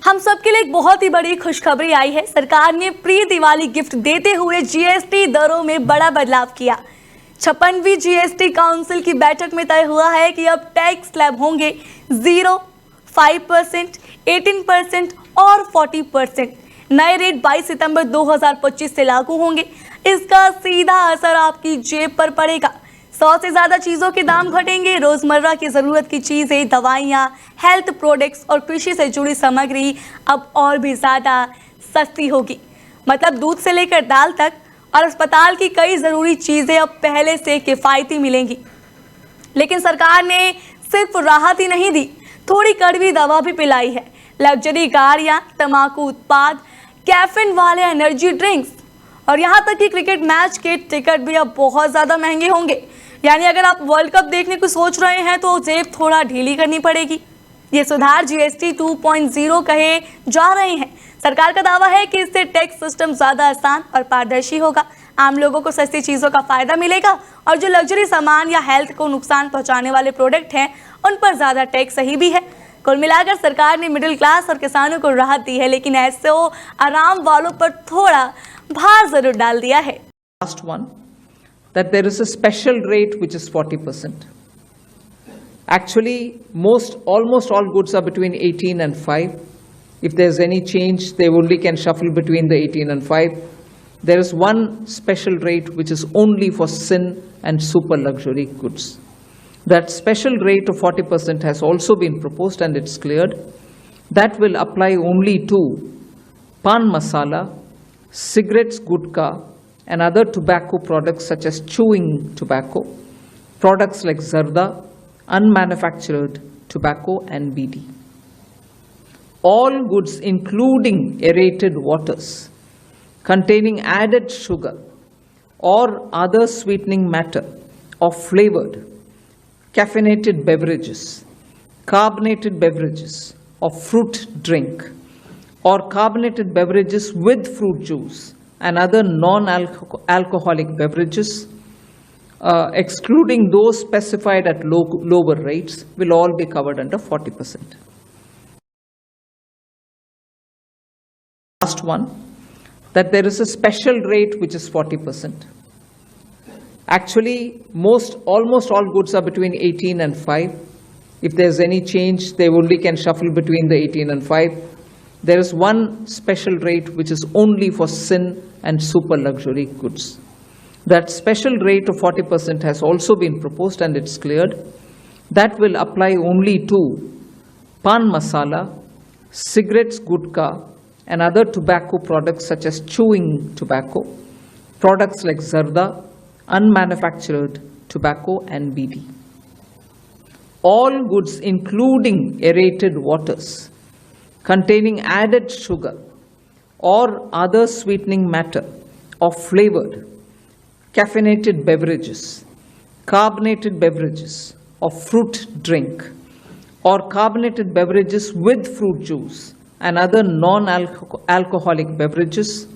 हम सबके लिए एक बहुत ही बड़ी खुशखबरी आई है। सरकार ने प्री दिवाली गिफ्ट देते हुए जीएसटी दरों में बड़ा बदलाव किया। 56वीं जीएसटी काउंसिल की बैठक में तय हुआ है कि अब टैक्स स्लैब होंगे 0, 5%, 18% और 40%। नए रेट 22 सितंबर 2025 से लागू होंगे। इसका सीधा असर आपकी जेब पर पड़ेगा। 100 से ज़्यादा चीज़ों के दाम घटेंगे। रोज़मर्रा की ज़रूरत की चीज़ें, दवाइयाँ, हेल्थ प्रोडक्ट्स और कृषि से जुड़ी सामग्री अब और भी ज़्यादा सस्ती होगी। मतलब दूध से लेकर दाल तक और अस्पताल की कई ज़रूरी चीज़ें अब पहले से किफ़ायती मिलेंगी। लेकिन सरकार ने सिर्फ राहत ही नहीं दी, थोड़ी कड़वी दवा भी पिलाई है। लग्जरी गाड़ियाँ, तंबाकू उत्पाद, कैफीन वाले एनर्जी ड्रिंक्स और यहाँ तक कि क्रिकेट मैच के टिकट भी अब बहुत ज़्यादा महंगे होंगे। यानी अगर आप वर्ल्ड कप देखने को सोच रहे हैं तो जेब थोड़ा ढीली करनी पड़ेगी। ये सुधार जीएसटी 2.0 कहे जा रहे हैं। सरकार का दावा है कि इससे टैक्स सिस्टम ज़्यादा आसान और पारदर्शी होगा। आम लोगों को सस्ती चीज़ों का फायदा मिलेगा और जो लग्जरी सामान या हेल्थ को नुकसान पहुंचाने वाले प्रोडक्ट हैं उन पर ज़्यादा टैक्स सही भी है। कुल मिलाकर सरकार ने मिडिल क्लास और किसानों को राहत दी है, लेकिन ऐसे आराम वालों पर थोड़ा भार जरूर डाल दिया है। Last one, that there is a special rate which is 40%. Actually, almost all goods are between 18 and 5. If there's any change, they only can shuffle between the 18 and 5. There is one special rate which is only for sin and super luxury goods. That special rate of 40% has also been proposed and it's cleared. That will apply only to pan masala, cigarettes, gutka, and other tobacco products such as chewing tobacco, products like zarda, unmanufactured tobacco and BD. All goods including aerated waters containing added sugar or other sweetening matter or flavored, caffeinated beverages, carbonated beverages or fruit drink or carbonated beverages with fruit juice and other non-alcoholic beverages, excluding those specified at lower rates, will all be covered under 40%. Last one, that there is a special rate which is 40%. Actually, almost all goods are between 18 and 5. If there's any change, they only can shuffle between the 18 and 5. There is one special rate which is only for sin and super luxury goods. That special rate of 40% has also been proposed and it's cleared. That will apply only to pan masala, cigarettes, gutka, and other tobacco products such as chewing tobacco, products like zarda, unmanufactured tobacco and BD. All goods including aerated waters containing added sugar or other sweetening matter or flavored, caffeinated beverages, carbonated beverages or fruit drink or carbonated beverages with fruit juice and other non-alcoholic beverages,